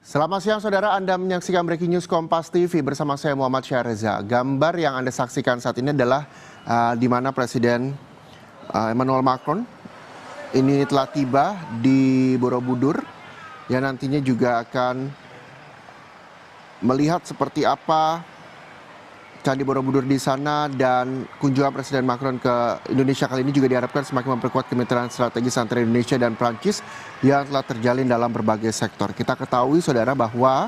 Selamat siang saudara, Anda menyaksikan Breaking News Kompas TV bersama saya Muhammad Syareza. Gambar yang Anda saksikan saat ini adalah di mana Presiden Emmanuel Macron ini telah tiba di Borobudur yang nantinya juga akan melihat seperti apa Candi Borobudur di sana, dan kunjungan Presiden Macron ke Indonesia kali ini juga diharapkan semakin memperkuat kemitraan strategis antara Indonesia dan Prancis yang telah terjalin dalam berbagai sektor. Kita ketahui saudara bahwa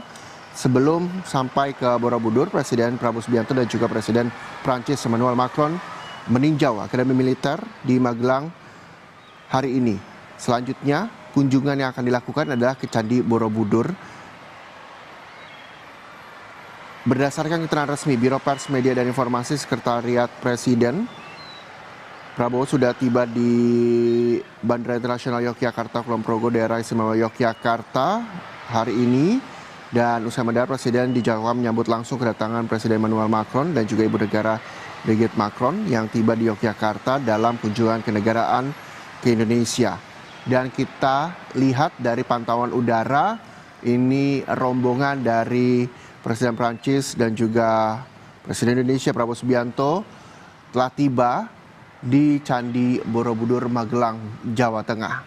sebelum sampai ke Borobudur, Presiden Prabowo Subianto dan juga Presiden Prancis Emmanuel Macron meninjau Akademi Militer di Magelang hari ini. Selanjutnya kunjungan yang akan dilakukan adalah ke Candi Borobudur. Berdasarkan keterangan resmi Biro Pers Media dan Informasi Sekretariat Presiden, Prabowo sudah tiba di Bandara Internasional Yogyakarta Kulon Progo, daerah istimewa Yogyakarta hari ini. Dan usai mendarat, Presiden dijadwalkan menyambut langsung kedatangan Presiden Emmanuel Macron dan juga Ibu Negara Brigitte Macron yang tiba di Yogyakarta dalam kunjungan kenegaraan ke Indonesia. Dan kita lihat dari pantauan udara, ini rombongan dari Presiden Prancis dan juga Presiden Indonesia Prabowo Subianto telah tiba di Candi Borobudur Magelang, Jawa Tengah.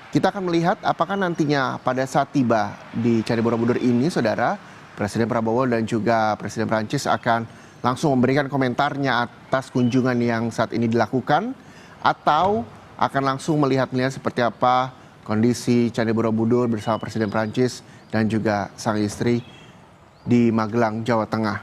Kita akan melihat apakah nantinya pada saat tiba di Candi Borobudur ini, saudara, Presiden Prabowo dan juga Presiden Prancis akan langsung memberikan komentarnya atas kunjungan yang saat ini dilakukan, atau akan langsung melihat seperti apa kondisi Candi Borobudur bersama Presiden Prancis dan juga sang istri di Magelang, Jawa Tengah.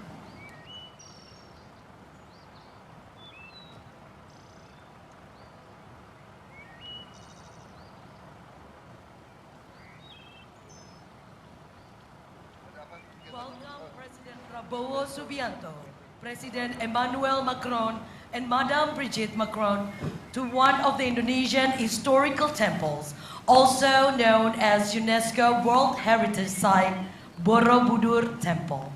Welcome President Prabowo Subianto, President Emmanuel Macron, and Madame Brigitte Macron to one of the Indonesian historical temples, also known as UNESCO World Heritage Site, Borobudur Temple.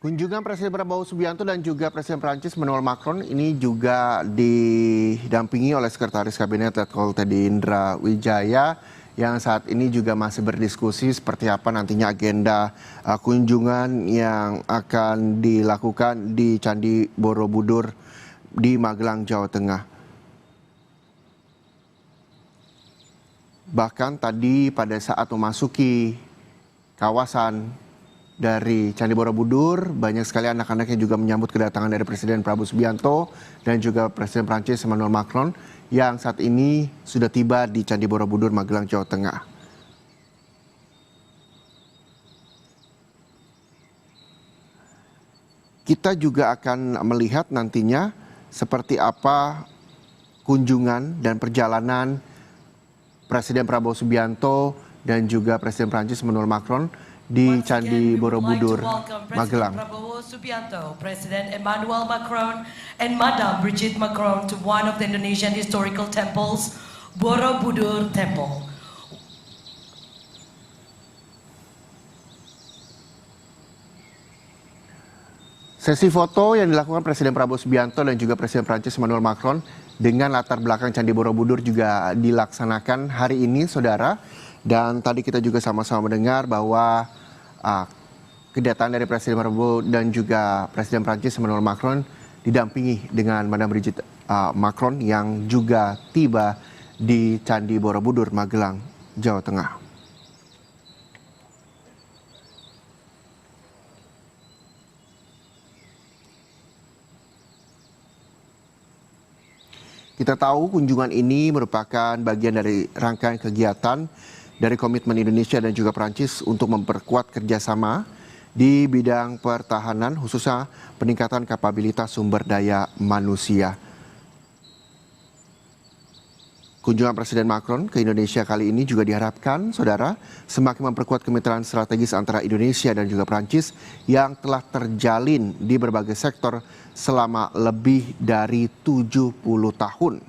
Kunjungan Presiden Prabowo Subianto dan juga Presiden Prancis Emmanuel Macron ini juga didampingi oleh Sekretaris Kabinet Letkol Teddy Indra Wijaya yang saat ini juga masih berdiskusi seperti apa nantinya agenda kunjungan yang akan dilakukan di Candi Borobudur di Magelang, Jawa Tengah. Bahkan tadi pada saat memasuki kawasan dari Candi Borobudur, banyak sekali anak-anak yang juga menyambut kedatangan dari Presiden Prabowo Subianto dan juga Presiden Prancis Emmanuel Macron yang saat ini sudah tiba di Candi Borobudur Magelang, Jawa Tengah. Kita juga akan melihat nantinya seperti apa kunjungan dan perjalanan Presiden Prabowo Subianto dan juga Presiden Prancis Emmanuel Macron di Candi Borobudur Magelang. Prabowo Subianto, President Emmanuel Macron, and Madame Brigitte Macron to one of the Indonesian historical temples, Borobudur Temple. Sesi foto yang dilakukan Presiden Prabowo Subianto dan juga Presiden Prancis Emmanuel Macron dengan latar belakang Candi Borobudur juga dilaksanakan hari ini, saudara. Dan tadi kita juga sama-sama mendengar bahwa kedatangan dari Presiden Prabowo dan juga Presiden Prancis Emmanuel Macron didampingi dengan Madame Brigitte Macron yang juga tiba di Candi Borobudur, Magelang, Jawa Tengah. Kita tahu kunjungan ini merupakan bagian dari rangkaian kegiatan dari komitmen Indonesia dan juga Prancis untuk memperkuat kerjasama di bidang pertahanan, khususnya peningkatan kapabilitas sumber daya manusia. Kunjungan Presiden Macron ke Indonesia kali ini juga diharapkan, saudara, semakin memperkuat kemitraan strategis antara Indonesia dan juga Prancis yang telah terjalin di berbagai sektor selama lebih dari 70 tahun.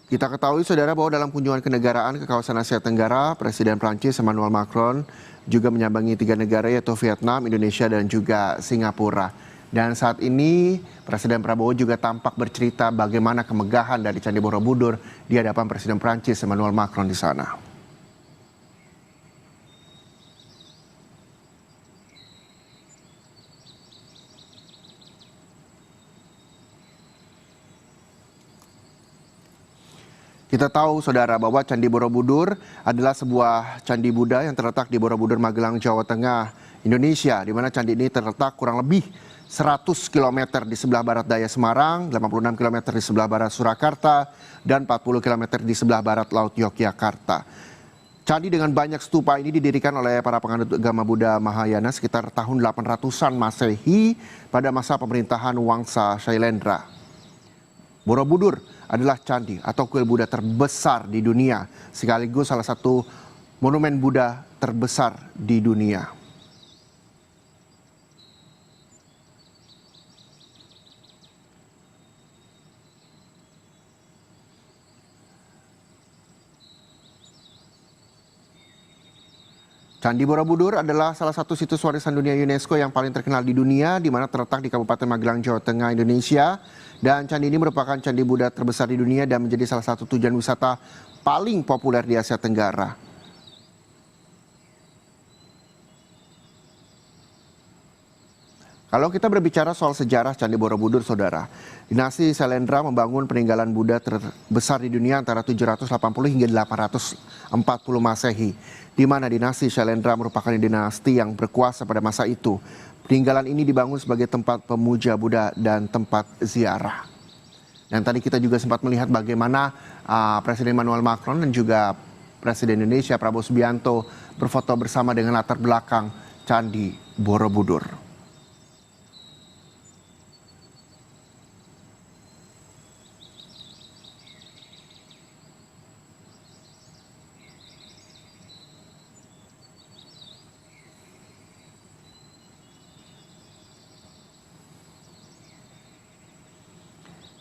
Kita ketahui, saudara, bahwa dalam kunjungan kenegaraan ke kawasan Asia Tenggara, Presiden Prancis Emmanuel Macron juga menyambangi 3 negara yaitu Vietnam, Indonesia, dan juga Singapura. Dan saat ini Presiden Prabowo juga tampak bercerita bagaimana kemegahan dari Candi Borobudur di hadapan Presiden Prancis Emmanuel Macron di sana. Kita tahu, saudara, bahwa Candi Borobudur adalah sebuah candi Buddha yang terletak di Borobudur, Magelang, Jawa Tengah, Indonesia, di mana candi ini terletak kurang lebih 100 km di sebelah barat daya Semarang, 86 km di sebelah barat Surakarta, dan 40 km di sebelah barat Laut Yogyakarta. Candi dengan banyak stupa ini didirikan oleh para penganut agama Buddha Mahayana sekitar tahun 800-an Masehi pada masa pemerintahan Wangsa Shailendra. Borobudur adalah candi atau kuil Buddha terbesar di dunia, sekaligus salah satu monumen Buddha terbesar di dunia. Candi Borobudur adalah salah satu situs warisan dunia UNESCO yang paling terkenal di dunia, di mana terletak di Kabupaten Magelang, Jawa Tengah, Indonesia. Dan candi ini merupakan candi Buddha terbesar di dunia dan menjadi salah satu tujuan wisata paling populer di Asia Tenggara. Kalau kita berbicara soal sejarah Candi Borobudur, saudara, dinasti Shailendra membangun peninggalan Buddha terbesar di dunia antara 780 hingga 840 Masehi, di mana dinasti Shailendra merupakan dinasti yang berkuasa pada masa itu. Peninggalan ini dibangun sebagai tempat pemuja Buddha dan tempat ziarah. Dan tadi kita juga sempat melihat bagaimana Presiden Emmanuel Macron dan juga Presiden Indonesia Prabowo Subianto berfoto bersama dengan latar belakang Candi Borobudur.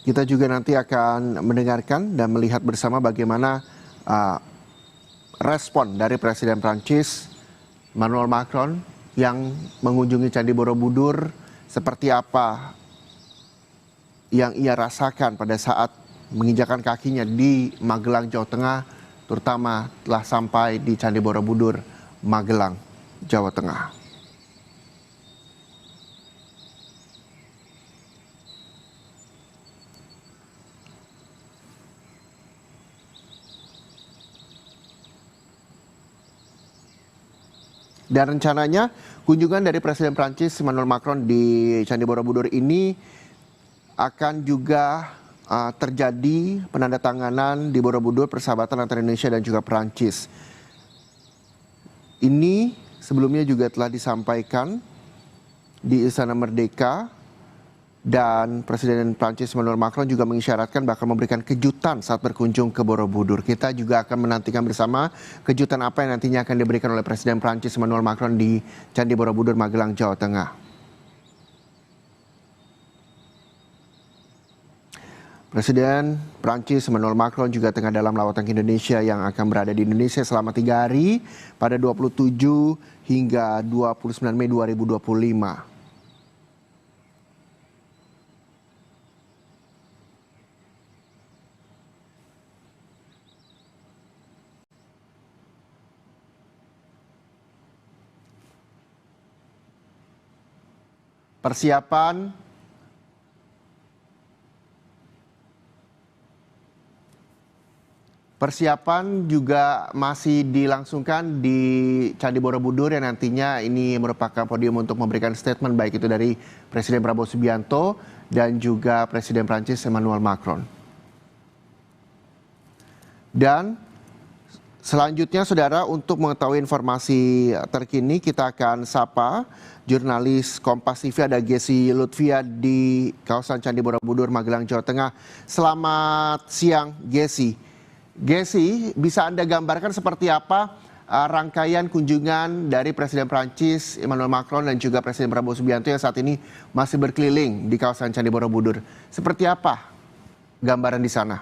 Kita juga nanti akan mendengarkan dan melihat bersama bagaimana respon dari Presiden Prancis Emmanuel Macron yang mengunjungi Candi Borobudur, seperti apa yang ia rasakan pada saat menginjakan kakinya di Magelang, Jawa Tengah, terutama telah sampai di Candi Borobudur, Magelang, Jawa Tengah. Dan rencananya kunjungan dari Presiden Prancis Emmanuel Macron di Candi Borobudur ini akan juga terjadi penandatanganan di Borobudur persahabatan antara Indonesia dan juga Prancis. Ini sebelumnya juga telah disampaikan di Istana Merdeka dan Presiden Prancis Emmanuel Macron juga mengisyaratkan bakal memberikan kejutan saat berkunjung ke Borobudur. Kita juga akan menantikan bersama kejutan apa yang nantinya akan diberikan oleh Presiden Prancis Emmanuel Macron di Candi Borobudur, Magelang, Jawa Tengah. Presiden Prancis Emmanuel Macron juga tengah dalam lawatan ke Indonesia yang akan berada di Indonesia selama 3 hari pada 27 hingga 29 Mei 2025. Persiapan juga masih dilangsungkan di Candi Borobudur yang nantinya ini merupakan podium untuk memberikan statement baik itu dari Presiden Prabowo Subianto dan juga Presiden Prancis Emmanuel Macron. Dan selanjutnya saudara, untuk mengetahui informasi terkini kita akan sapa jurnalis Kompas TV, ada Gesi Lutfia di kawasan Candi Borobudur, Magelang, Jawa Tengah. Selamat siang Gesi. Gesi, bisa Anda gambarkan seperti apa rangkaian kunjungan dari Presiden Prancis Emmanuel Macron dan juga Presiden Prabowo Subianto yang saat ini masih berkeliling di kawasan Candi Borobudur? Seperti apa gambaran di sana?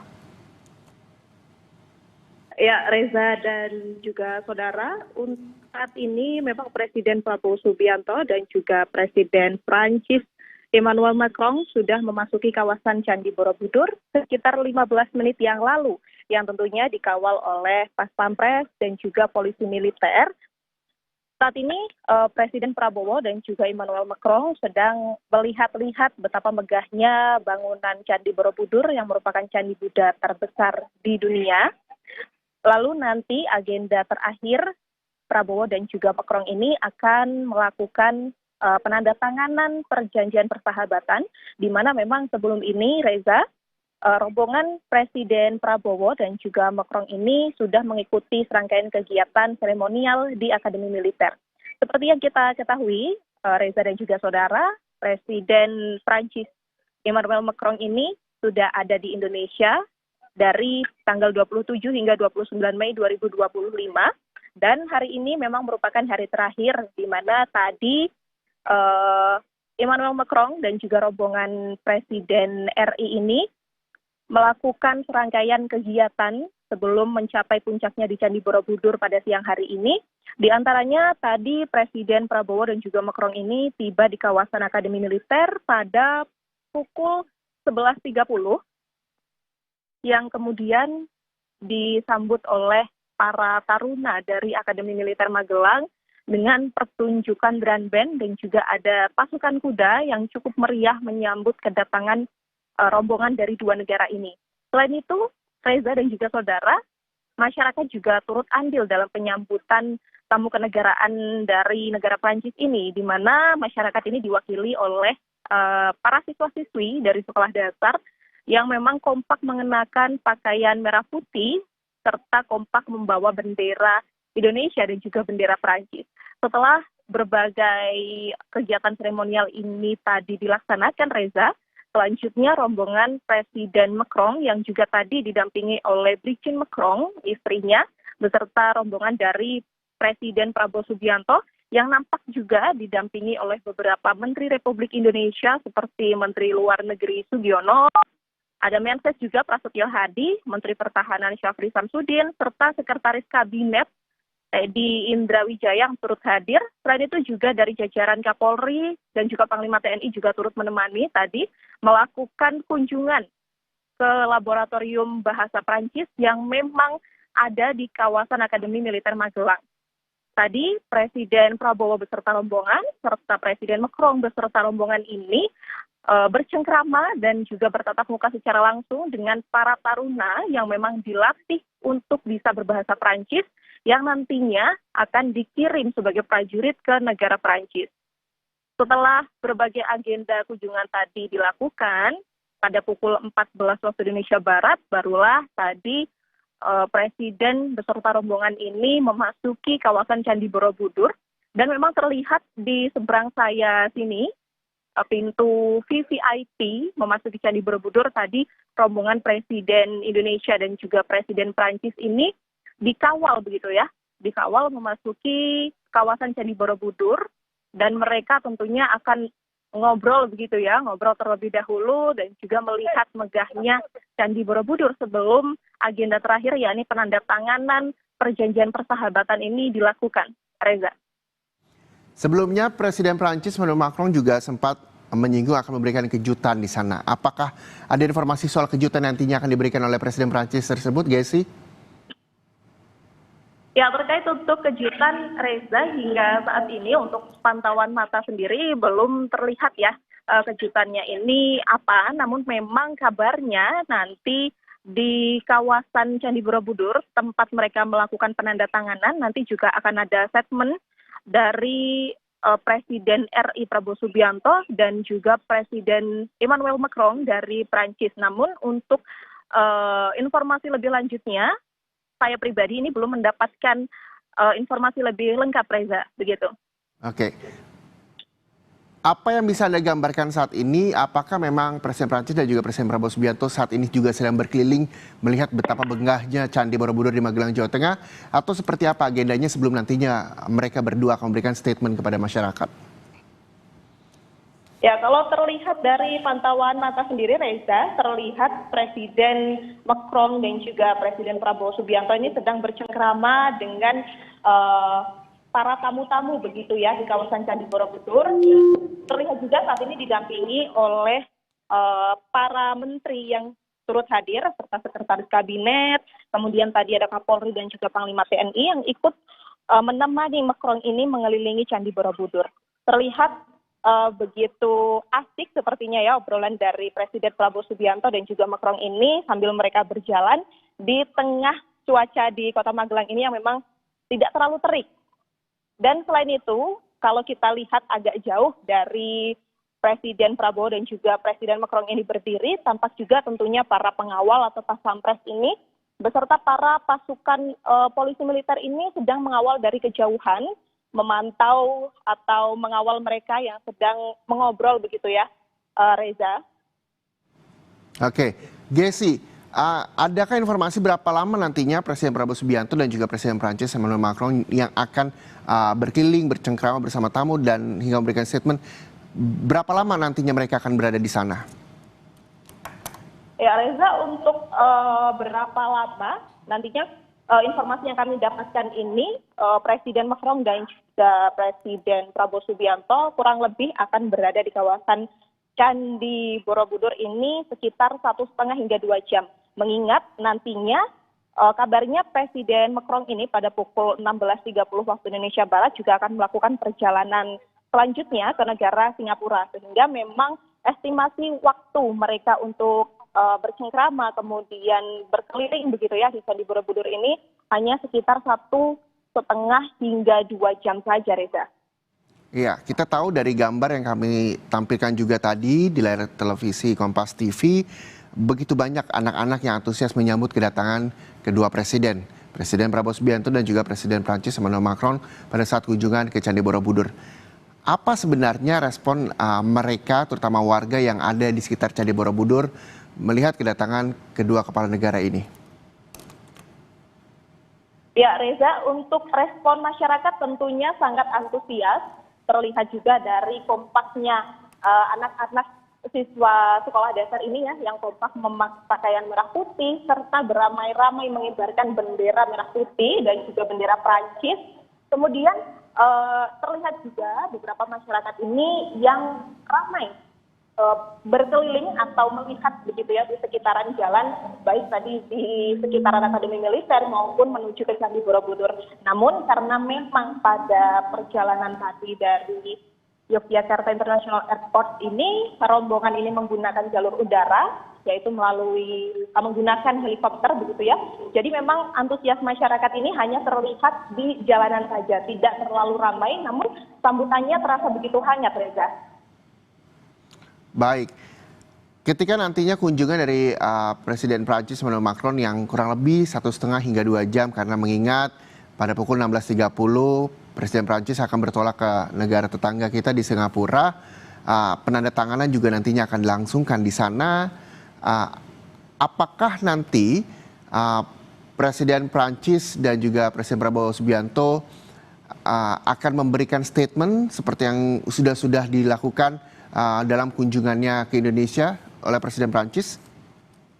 Ya, Reza dan juga saudara, untuk saat ini memang Presiden Prabowo Subianto dan juga Presiden Prancis Emmanuel Macron sudah memasuki kawasan Candi Borobudur sekitar 15 menit yang lalu, yang tentunya dikawal oleh Pas Pampres dan juga polisi militer. Saat ini Presiden Prabowo dan juga Emmanuel Macron sedang melihat-lihat betapa megahnya bangunan Candi Borobudur yang merupakan candi Buddha terbesar di dunia. Lalu nanti agenda terakhir Prabowo dan juga Macron ini akan melakukan penandatanganan perjanjian persahabatan, di mana memang sebelum ini Reza, rombongan Presiden Prabowo dan juga Macron ini sudah mengikuti serangkaian kegiatan seremonial di Akademi Militer. Seperti yang kita ketahui, Reza dan juga saudara, Presiden Prancis Emmanuel Macron ini sudah ada di Indonesia dari tanggal 27 hingga 29 Mei 2025. Dan hari ini memang merupakan hari terakhir di mana tadi Emmanuel Macron dan juga rombongan Presiden RI ini melakukan serangkaian kegiatan sebelum mencapai puncaknya di Candi Borobudur pada siang hari ini. Di antaranya tadi Presiden Prabowo dan juga Macron ini tiba di kawasan Akademi Militer pada pukul 11.30 yang kemudian disambut oleh para taruna dari Akademi Militer Magelang dengan pertunjukan drum band dan juga ada pasukan kuda yang cukup meriah menyambut kedatangan rombongan dari dua negara ini. Selain itu, Reza dan juga saudara, masyarakat juga turut andil dalam penyambutan tamu kenegaraan dari negara Prancis ini, di mana masyarakat ini diwakili oleh para siswa-siswi dari sekolah dasar yang memang kompak mengenakan pakaian merah putih serta kompak membawa bendera Indonesia dan juga bendera Prancis. Setelah berbagai kegiatan seremonial ini tadi dilaksanakan, Reza, selanjutnya rombongan Presiden Macron yang juga tadi didampingi oleh Brigitte Macron, istrinya, beserta rombongan dari Presiden Prabowo Subianto yang nampak juga didampingi oleh beberapa Menteri Republik Indonesia seperti Menteri Luar Negeri Sugiono, ada Menses juga Prasetyo Hadi, Menteri Pertahanan Syafri Samsudin, serta Sekretaris Kabinet Teddy Indrawijaya yang turut hadir. Selain itu juga dari jajaran Kapolri dan juga Panglima TNI juga turut menemani tadi melakukan kunjungan ke laboratorium bahasa Prancis yang memang ada di kawasan Akademi Militer Magelang. Tadi Presiden Prabowo beserta rombongan serta Presiden Macron beserta rombongan ini bercengkrama dan juga bertatap muka secara langsung dengan para taruna yang memang dilatih untuk bisa berbahasa Prancis yang nantinya akan dikirim sebagai prajurit ke negara Prancis. Setelah berbagai agenda kunjungan tadi dilakukan, pada pukul 14 waktu Indonesia Barat, barulah tadi Presiden beserta rombongan ini memasuki kawasan Candi Borobudur, dan memang terlihat di seberang saya sini, pintu VVIP memasuki Candi Borobudur tadi rombongan Presiden Indonesia dan juga Presiden Prancis ini dikawal begitu ya, dikawal memasuki kawasan Candi Borobudur dan mereka tentunya akan ngobrol begitu ya, ngobrol terlebih dahulu dan juga melihat megahnya Candi Borobudur sebelum agenda terakhir yakni penandatanganan perjanjian persahabatan ini dilakukan. Reza. Sebelumnya Presiden Prancis Emmanuel Macron juga sempat menyinggung akan memberikan kejutan di sana. Apakah ada informasi soal kejutan nantinya akan diberikan oleh Presiden Prancis tersebut, Gessi? Ya, terkait untuk kejutan Reza hingga saat ini untuk pantauan mata sendiri belum terlihat ya kejutannya ini apa. Namun memang kabarnya nanti di kawasan Candi Borobudur tempat mereka melakukan penandatanganan nanti juga akan ada statement dari Presiden RI Prabowo Subianto dan juga Presiden Emmanuel Macron dari Prancis. Namun untuk informasi lebih lanjutnya saya pribadi ini belum mendapatkan informasi lebih lengkap, Reza, begitu. Oke. Apa yang bisa Anda gambarkan saat ini? Apakah memang Presiden Prancis dan juga Presiden Prabowo Subianto saat ini juga sedang berkeliling melihat betapa megahnya Candi Borobudur di Magelang, Jawa Tengah? Atau seperti apa agendanya sebelum nantinya mereka berdua akan memberikan statement kepada masyarakat? Ya, kalau terlihat dari pantauan mata sendiri, Reza, terlihat Presiden Macron dan juga Presiden Prabowo Subianto ini sedang bercengkrama dengan para tamu-tamu begitu ya di kawasan Candi Borobudur. Terlihat juga saat ini didampingi oleh para menteri yang turut hadir serta sekretaris kabinet, kemudian tadi ada Kapolri dan juga Panglima TNI yang ikut menemani Macron ini mengelilingi Candi Borobudur. Terlihat begitu asik sepertinya ya obrolan dari Presiden Prabowo Subianto dan juga Macron ini sambil mereka berjalan di tengah cuaca di Kota Magelang ini yang memang tidak terlalu terik. Dan selain itu, kalau kita lihat agak jauh dari Presiden Prabowo dan juga Presiden Macron ini berdiri, tampak juga tentunya para pengawal atau pas pampres ini beserta para pasukan polisi militer ini sedang mengawal dari kejauhan, memantau atau mengawal mereka yang sedang mengobrol begitu ya, Reza. Oke, Gessi, adakah informasi berapa lama nantinya Presiden Prabowo Subianto dan juga Presiden Prancis Emmanuel Macron yang akan berkeliling, bercengkrama bersama tamu dan hingga memberikan statement? Berapa lama nantinya mereka akan berada di sana? Ya Reza, untuk berapa lama nantinya informasi yang kami dapatkan ini Presiden Macron dan juga Presiden Prabowo Subianto kurang lebih akan berada di kawasan Candi Borobudur ini sekitar 1,5 hingga 2 jam. Mengingat nantinya kabarnya Presiden Macron ini pada pukul 16.30 waktu Indonesia Barat juga akan melakukan perjalanan selanjutnya ke negara Singapura. Sehingga memang estimasi waktu mereka untuk bercengkrama kemudian berkeliling begitu ya di Candi Borobudur ini hanya sekitar 1,5 hingga 2 jam saja, Reza. Iya, kita tahu dari gambar yang kami tampilkan juga tadi di layar televisi Kompas TV, begitu banyak anak-anak yang antusias menyambut kedatangan kedua presiden, Presiden Prabowo Subianto dan juga Presiden Prancis Emmanuel Macron pada saat kunjungan ke Candi Borobudur. Apa sebenarnya respon mereka, terutama warga yang ada di sekitar Candi Borobudur, melihat kedatangan kedua kepala negara ini? Ya Reza, untuk respon masyarakat tentunya sangat antusias. Terlihat juga dari kompaknya anak-anak siswa sekolah dasar ini ya, yang kompak memakai pakaian merah putih serta beramai-ramai mengibarkan bendera merah putih dan juga bendera Prancis. Kemudian terlihat juga beberapa masyarakat ini yang ramai berkeliling atau melihat begitu ya di sekitaran jalan, baik tadi di sekitaran Akademi Militer maupun menuju ke Candi Borobudur. Namun karena memang pada perjalanan tadi dari Yogyakarta International Airport ini, rombongan ini menggunakan jalur udara, yaitu melalui menggunakan helikopter begitu ya. Jadi memang antusias masyarakat ini hanya terlihat di jalanan saja, tidak terlalu ramai, namun sambutannya terasa begitu hangat, Reza. Baik, ketika nantinya kunjungan dari Presiden Prancis Emmanuel Macron yang kurang lebih 1,5 hingga 2 jam karena mengingat pada pukul 16.30 Presiden Prancis akan bertolak ke negara tetangga kita di Singapura, penandatanganan juga nantinya akan dilangsungkan di sana. Apakah nanti Presiden Prancis dan juga Presiden Prabowo Subianto akan memberikan statement seperti yang sudah dilakukan dalam kunjungannya ke Indonesia oleh Presiden Prancis?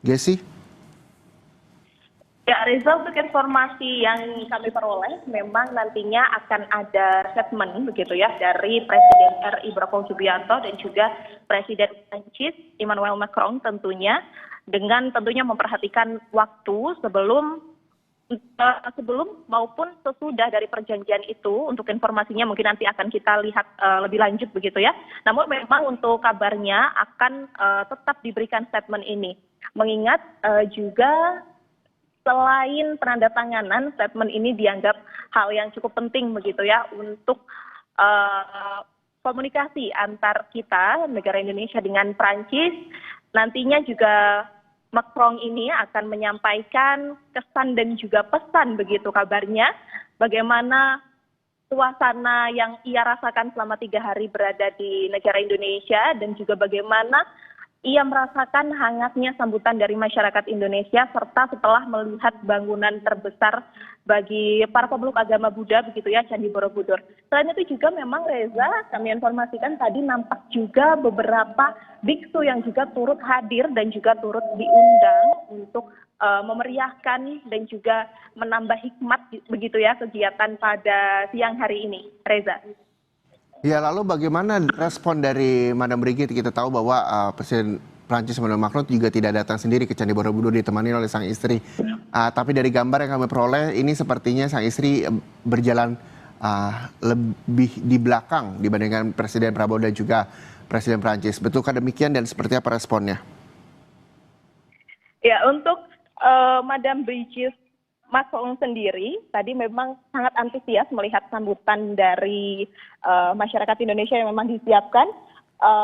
Gesi? Ya, Reza, untuk informasi yang kami peroleh, memang nantinya akan ada statement begitu ya dari Presiden RI Prabowo Subianto dan juga Presiden Prancis Emmanuel Macron tentunya, dengan tentunya memperhatikan waktu sebelum maupun sesudah dari perjanjian itu. Untuk informasinya mungkin nanti akan kita lihat lebih lanjut begitu ya. Namun memang untuk kabarnya akan tetap diberikan statement ini. Mengingat juga selain penandatanganan, statement ini dianggap hal yang cukup penting begitu ya untuk komunikasi antar kita, negara Indonesia dengan Prancis. Nantinya juga Macron ini akan menyampaikan kesan dan juga pesan begitu kabarnya, bagaimana suasana yang ia rasakan selama 3 hari berada di negara Indonesia, dan juga bagaimana ia merasakan hangatnya sambutan dari masyarakat Indonesia, serta setelah melihat bangunan terbesar bagi para pemeluk agama Buddha begitu ya, Candi Borobudur. Selain itu juga memang, Reza, kami informasikan tadi nampak juga beberapa biksu yang juga turut hadir dan juga turut diundang untuk memeriahkan dan juga menambah hikmat begitu ya kegiatan pada siang hari ini, Reza. Ya, lalu bagaimana respon dari Madam Brigitte? Kita tahu bahwa Presiden Prancis Emmanuel Macron juga tidak datang sendiri ke Candi Borobudur, ditemani oleh sang istri. Tapi dari gambar yang kami peroleh, ini sepertinya sang istri berjalan lebih di belakang dibandingkan Presiden Prabowo dan juga Presiden Prancis. Betulkah demikian dan seperti apa responnya? Ya, untuk Madam Brigitte Macron sendiri tadi memang sangat antusias melihat sambutan dari masyarakat Indonesia yang memang disiapkan.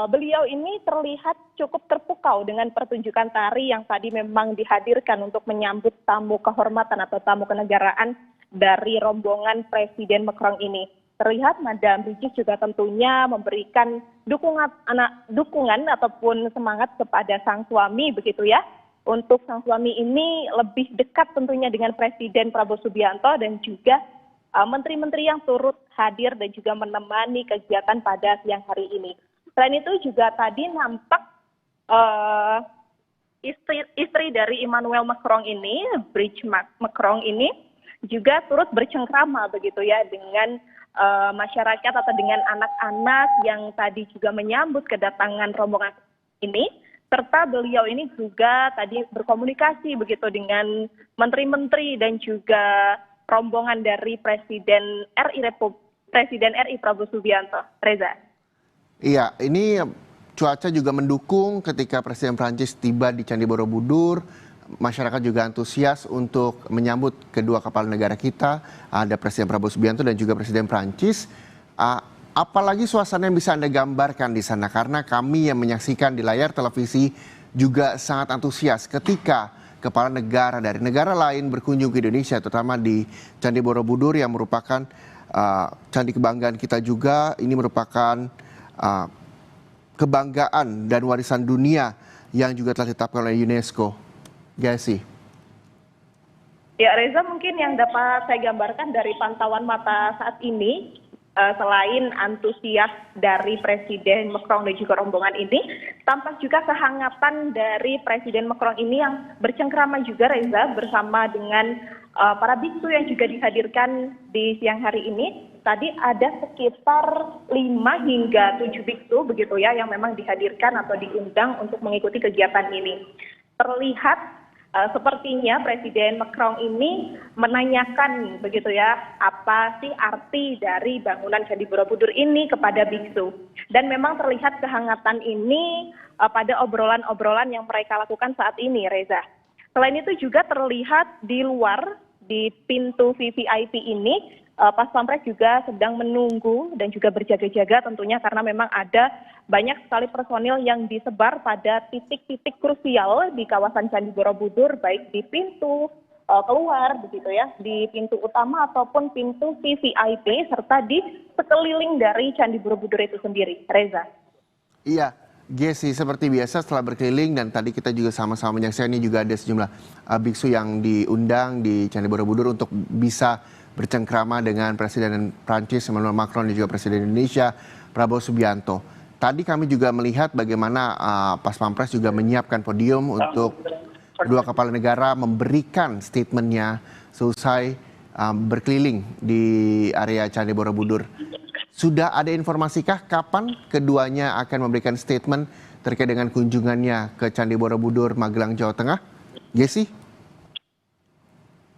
Beliau ini terlihat cukup terpukau dengan pertunjukan tari yang tadi memang dihadirkan untuk menyambut tamu kehormatan atau tamu kenegaraan dari rombongan Presiden Macron ini. Terlihat Madam Brigitte juga tentunya memberikan dukungan ataupun semangat kepada sang suami begitu ya. Untuk sang suami ini lebih dekat tentunya dengan Presiden Prabowo Subianto dan juga menteri-menteri yang turut hadir dan juga menemani kegiatan pada siang hari ini. Selain itu juga tadi nampak istri dari Emmanuel Macron ini, Brigitte Macron ini, juga turut bercengkrama begitu ya dengan masyarakat atau dengan anak-anak yang tadi juga menyambut kedatangan rombongan ini. Serta beliau ini juga tadi berkomunikasi begitu dengan menteri-menteri dan juga rombongan dari Presiden RI Prabowo Subianto. Reza. Iya, ini cuaca juga mendukung ketika Presiden Prancis tiba di Candi Borobudur. Masyarakat juga antusias untuk menyambut kedua kepala negara kita. Ada Presiden Prabowo Subianto dan juga Presiden Prancis. Apalagi suasana yang bisa Anda gambarkan di sana, karena kami yang menyaksikan di layar televisi juga sangat antusias ketika kepala negara dari negara lain berkunjung ke Indonesia, terutama di Candi Borobudur yang merupakan candi kebanggaan kita juga. Ini merupakan kebanggaan dan warisan dunia yang juga telah ditetapkan oleh UNESCO. Gesi. Ya, Reza, mungkin yang dapat saya gambarkan dari pantauan mata saat ini, selain antusias dari Presiden Macron dan juga rombongan ini, tampak juga kehangatan dari Presiden Macron ini yang bercengkrama juga, Reza, bersama dengan para biksu yang juga dihadirkan di siang hari ini. Tadi ada sekitar 5 hingga 7 biksu begitu ya yang memang dihadirkan atau diundang untuk mengikuti kegiatan ini. Terlihat sepertinya Presiden Macron ini menanyakan begitu ya, apa sih arti dari bangunan Candi Borobudur ini kepada biksu. Dan memang terlihat kehangatan ini pada obrolan-obrolan yang mereka lakukan saat ini, Reza. Selain itu juga terlihat di luar, di pintu VVIP ini, Pas Pampres juga sedang menunggu dan juga berjaga-jaga tentunya karena memang ada banyak sekali personil yang disebar pada titik-titik krusial di kawasan Candi Borobudur, baik di pintu keluar begitu ya, di pintu utama ataupun pintu VVIP serta di sekeliling dari Candi Borobudur itu sendiri. Reza. Iya, Gesi, seperti biasa setelah berkeliling dan tadi kita juga sama-sama menyaksikan, ini juga ada sejumlah biksu yang diundang di Candi Borobudur untuk bisa bercengkrama dengan Presiden Prancis Emmanuel Macron dan juga Presiden Indonesia Prabowo Subianto. Tadi kami juga melihat bagaimana Pas Pampres juga menyiapkan podium untuk kedua kepala negara memberikan statementnya selesai berkeliling di area Candi Borobudur. Sudah ada informasikah kapan keduanya akan memberikan statement terkait dengan kunjungannya ke Candi Borobudur, Magelang, Jawa Tengah? Gesi?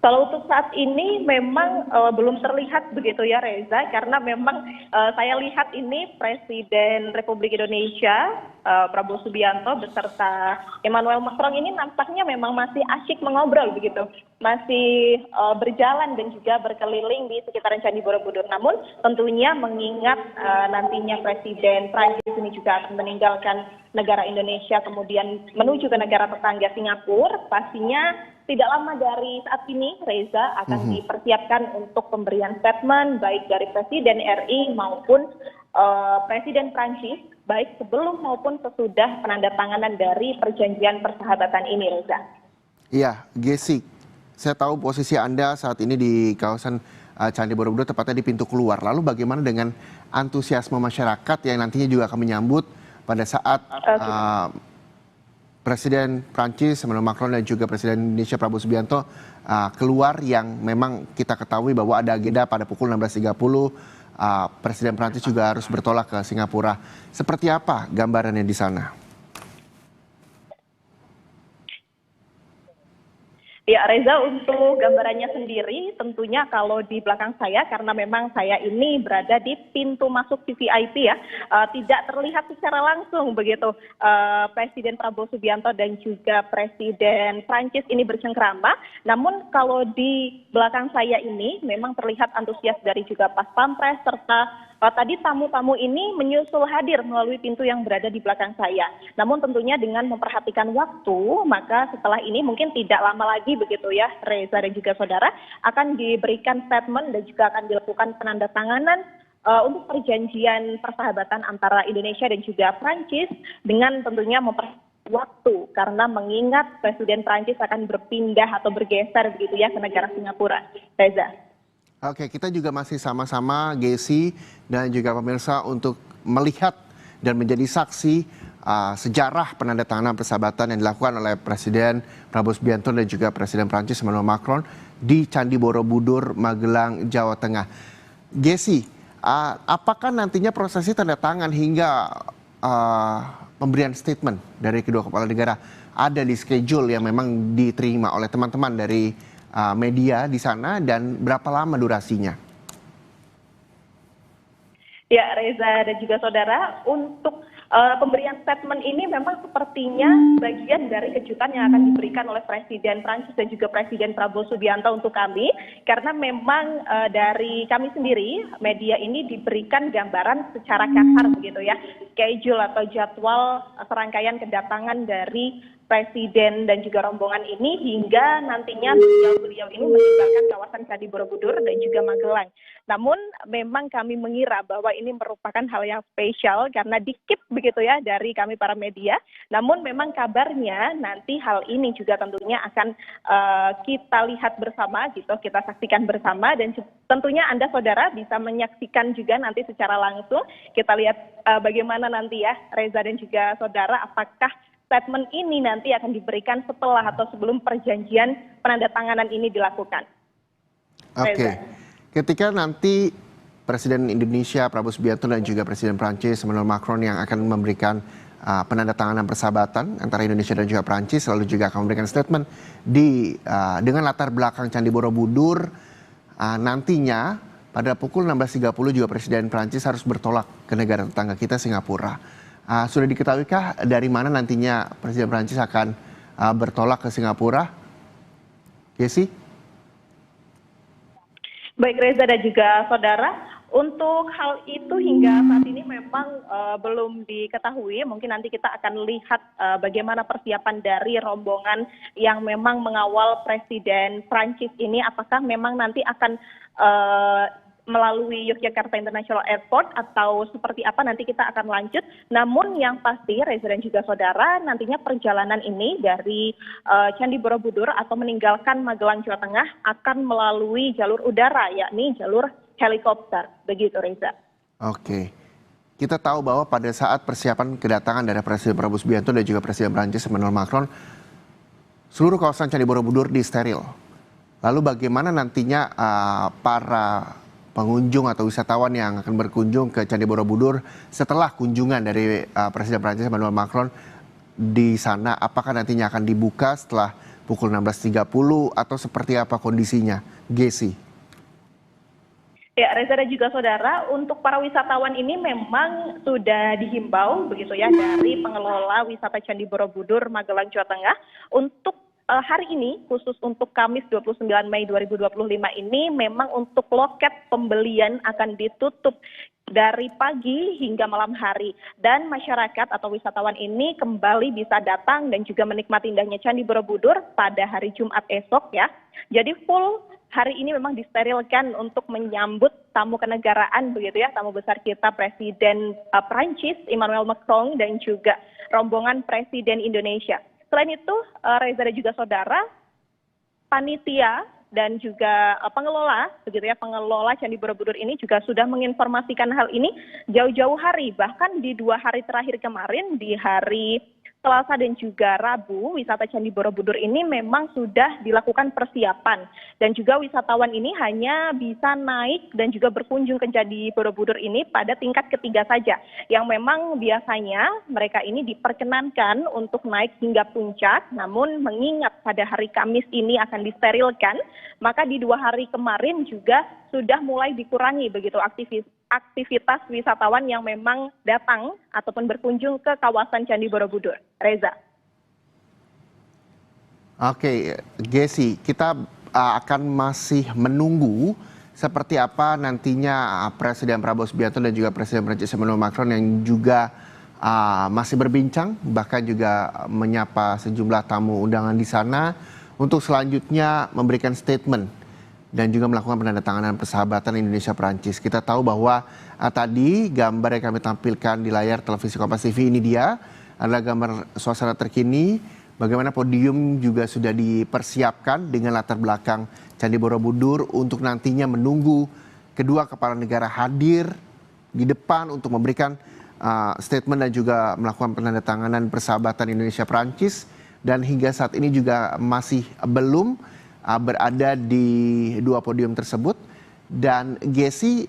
Kalau untuk saat ini memang belum terlihat begitu ya Reza, karena memang saya lihat ini Presiden Republik Indonesia Prabowo Subianto beserta Emmanuel Macron ini nampaknya memang masih asyik mengobrol begitu, masih berjalan dan juga berkeliling di sekitaran Candi Borobudur. Namun tentunya mengingat nantinya Presiden Prancis ini juga akan meninggalkan negara Indonesia kemudian menuju ke negara tetangga Singapura, pastinya tidak lama dari saat ini Reza akan dipersiapkan untuk pemberian statement baik dari Presiden RI maupun Presiden Prancis, baik sebelum maupun sesudah penandatanganan dari perjanjian persahabatan ini, Reza. Iya, Gesi, saya tahu posisi Anda saat ini di kawasan Candi Borobudur, tepatnya di pintu keluar. Lalu bagaimana dengan antusiasme masyarakat yang nantinya juga akan menyambut pada saat Presiden Prancis Emmanuel Macron dan juga Presiden Indonesia Prabowo Subianto keluar, yang memang kita ketahui bahwa ada agenda pada pukul 16.30 Presiden Prancis juga harus bertolak ke Singapura. Seperti apa gambarannya di sana? Ya Reza, untuk gambarannya sendiri tentunya kalau di belakang saya, karena memang saya ini berada di pintu masuk VVIP ya, tidak terlihat secara langsung begitu Presiden Prabowo Subianto dan juga Presiden Prancis ini bercengkrama. Namun kalau di belakang saya ini memang terlihat antusias dari juga Pas Pampres serta tadi tamu-tamu ini menyusul hadir melalui pintu yang berada di belakang saya. Namun tentunya dengan memperhatikan waktu, maka setelah ini mungkin tidak lama lagi begitu ya Reza dan juga saudara, akan diberikan statement dan juga akan dilakukan penandatanganan untuk perjanjian persahabatan antara Indonesia dan juga Prancis, dengan tentunya memperhatikan waktu karena mengingat Presiden Prancis akan berpindah atau bergeser begitu ya ke negara Singapura. Reza. Oke, kita juga masih sama-sama Gesi dan juga pemirsa untuk melihat dan menjadi saksi sejarah penandatanganan persahabatan yang dilakukan oleh Presiden Prabowo Subianto dan juga Presiden Prancis Emmanuel Macron di Candi Borobudur, Magelang, Jawa Tengah. Gesi, apakah nantinya prosesi tanda tangan hingga pemberian statement dari kedua kepala negara ada di schedule yang memang diterima oleh teman-teman dari media di sana, dan berapa lama durasinya? Ya Reza dan juga saudara, untuk pemberian statement ini memang sepertinya bagian dari kejutan yang akan diberikan oleh Presiden Prancis dan juga Presiden Prabowo Subianto untuk kami, karena memang dari kami sendiri media ini diberikan gambaran secara kasar begitu ya, schedule atau jadwal serangkaian kedatangan dari Presiden dan juga rombongan ini hingga nantinya beliau ini meninggalkan kawasan Candi Borobudur dan juga Magelang. Namun memang kami mengira bahwa ini merupakan hal yang spesial karena dikip begitu ya dari kami para media. Namun memang kabarnya nanti hal ini juga tentunya akan kita lihat bersama gitu, kita saksikan bersama, dan tentunya Anda saudara bisa menyaksikan juga nanti secara langsung. Kita lihat bagaimana nanti ya Reza dan juga saudara, apakah statement ini nanti akan diberikan setelah atau sebelum perjanjian penandatanganan ini dilakukan. Oke, ketika nanti Presiden Indonesia Prabowo Subianto dan juga Presiden Prancis Emmanuel Macron yang akan memberikan penandatanganan persahabatan antara Indonesia dan juga Prancis, lalu juga akan memberikan statement dengan latar belakang Candi Borobudur, nantinya pada pukul 16.30 juga Presiden Prancis harus bertolak ke negara tetangga kita Singapura. Sudah diketahuikah dari mana nantinya Presiden Prancis akan bertolak ke Singapura? Gesi? Baik Reza dan juga saudara, untuk hal itu hingga saat ini memang belum diketahui. Mungkin nanti kita akan lihat bagaimana persiapan dari rombongan yang memang mengawal Presiden Prancis ini, apakah memang nanti akan melalui Yogyakarta International Airport atau seperti apa nanti kita akan lanjut. Namun yang pasti Reza dan juga saudara, nantinya perjalanan ini dari Candi Borobudur atau meninggalkan Magelang Jawa Tengah akan melalui jalur udara, yakni jalur helikopter. Begitu Reza. Oke. Kita tahu bahwa pada saat persiapan kedatangan dari Presiden Prabowo Subianto dan juga Presiden Prancis Emmanuel Macron, seluruh kawasan Candi Borobudur disteril. Lalu bagaimana nantinya para pengunjung atau wisatawan yang akan berkunjung ke Candi Borobudur setelah kunjungan dari Presiden Prancis Emmanuel Macron di sana, apakah nantinya akan dibuka setelah pukul 16.30 atau seperti apa kondisinya, Gesi? Ya, Reza dan juga saudara, untuk para wisatawan ini memang sudah dihimbau begitu ya dari pengelola wisata Candi Borobudur Magelang Jawa Tengah untuk hari ini, khusus untuk Kamis 29 Mei 2025 ini, memang untuk loket pembelian akan ditutup dari pagi hingga malam hari. Dan masyarakat atau wisatawan ini kembali bisa datang dan juga menikmati indahnya Candi Borobudur pada hari Jumat esok ya. Jadi full hari ini memang disterilkan untuk menyambut tamu kenegaraan begitu ya, tamu besar kita Presiden Prancis Emmanuel Macron dan juga rombongan Presiden Indonesia. Selain itu, Reza dan juga saudara, panitia dan juga pengelola, begitu ya, pengelola Candi Borobudur ini juga sudah menginformasikan hal ini jauh-jauh hari, bahkan di 2 hari terakhir kemarin, di hari Selasa dan juga Rabu, wisata Candi Borobudur ini memang sudah dilakukan persiapan. Dan juga wisatawan ini hanya bisa naik dan juga berkunjung ke Candi Borobudur ini pada tingkat ketiga saja. Yang memang biasanya mereka ini diperkenankan untuk naik hingga puncak, namun mengingat pada hari Kamis ini akan disterilkan, maka di 2 hari kemarin juga sudah mulai dikurangi begitu aktivitas wisatawan yang memang datang ataupun berkunjung ke kawasan Candi Borobudur. Reza. Oke, Gesi, kita akan masih menunggu seperti apa nantinya Presiden Prabowo Subianto dan juga Presiden Prancis Emmanuel Macron yang juga masih berbincang, bahkan juga menyapa sejumlah tamu undangan di sana untuk selanjutnya memberikan statement dan juga melakukan penandatanganan persahabatan Indonesia-Prancis. Kita tahu bahwa tadi gambar yang kami tampilkan di layar televisi Kompas TV ini dia adalah gambar suasana terkini bagaimana podium juga sudah dipersiapkan dengan latar belakang Candi Borobudur untuk nantinya menunggu kedua kepala negara hadir di depan untuk memberikan statement dan juga melakukan penandatanganan persahabatan Indonesia-Prancis, dan hingga saat ini juga masih belum berada di 2 podium tersebut. Dan Gesi,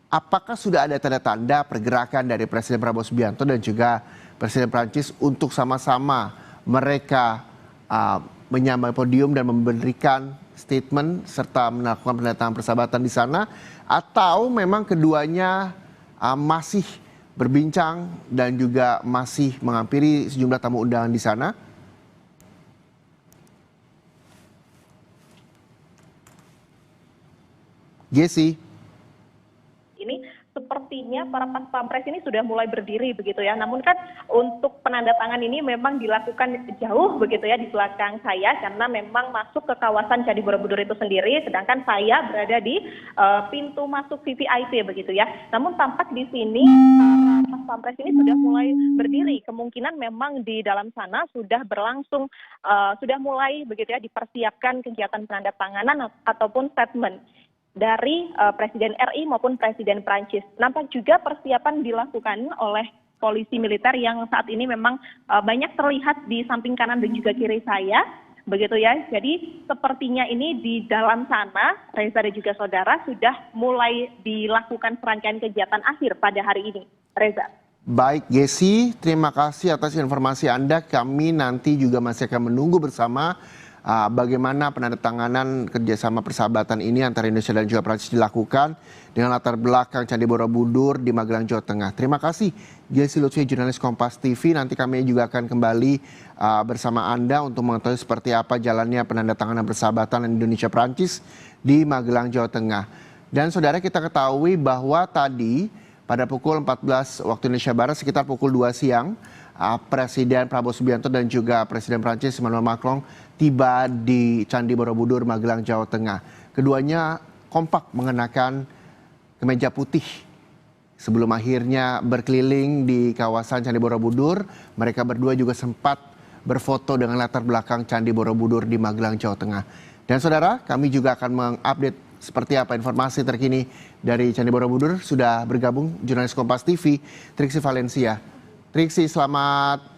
apakah sudah ada tanda-tanda pergerakan dari Presiden Prabowo Subianto dan juga Presiden Prancis untuk sama-sama mereka menyamai podium dan memberikan statement serta melakukan penandatanganan persahabatan di sana, atau memang keduanya masih berbincang dan juga masih menghampiri sejumlah tamu undangan di sana? Gesi. Ini sepertinya para pas pampres ini sudah mulai berdiri begitu ya. Namun kan untuk penandatangan ini memang dilakukan jauh begitu ya di belakang saya, karena memang masuk ke kawasan Candi Borobudur itu sendiri, sedangkan saya berada di pintu masuk VVIP begitu ya. Namun tampak di sini para pas pampres ini sudah mulai berdiri. Kemungkinan memang di dalam sana sudah berlangsung, sudah mulai begitu ya dipersiapkan kegiatan penandatanganan ataupun statement dari Presiden RI maupun Presiden Prancis. Nampak juga persiapan dilakukan oleh polisi militer yang saat ini memang banyak terlihat di samping kanan dan juga kiri saya, begitu ya. Jadi sepertinya ini di dalam sana, Reza dan juga saudara, sudah mulai dilakukan serangkaian kegiatan akhir pada hari ini. Reza. Baik, Gesi, terima kasih atas informasi Anda. Kami nanti juga masih akan menunggu bersama bagaimana penandatanganan kerjasama persahabatan ini antara Indonesia dan juga Prancis dilakukan dengan latar belakang Candi Borobudur di Magelang, Jawa Tengah. Terima kasih Gesi Lutfi, jurnalis Kompas TV. Nanti kami juga akan kembali bersama Anda untuk mengetahui seperti apa jalannya penandatanganan persahabatan Indonesia Prancis di Magelang, Jawa Tengah. Dan saudara, kita ketahui bahwa tadi pada pukul 14 waktu Indonesia Barat sekitar pukul 2 siang, Presiden Prabowo Subianto dan juga Presiden Prancis Emmanuel Macron tiba di Candi Borobudur, Magelang, Jawa Tengah. Keduanya kompak mengenakan kemeja putih. Sebelum akhirnya berkeliling di kawasan Candi Borobudur, mereka berdua juga sempat berfoto dengan latar belakang Candi Borobudur di Magelang, Jawa Tengah. Dan saudara, kami juga akan mengupdate seperti apa informasi terkini dari Candi Borobudur. Sudah bergabung jurnalis Kompas TV, Triksi Valencia. Triksi, selamat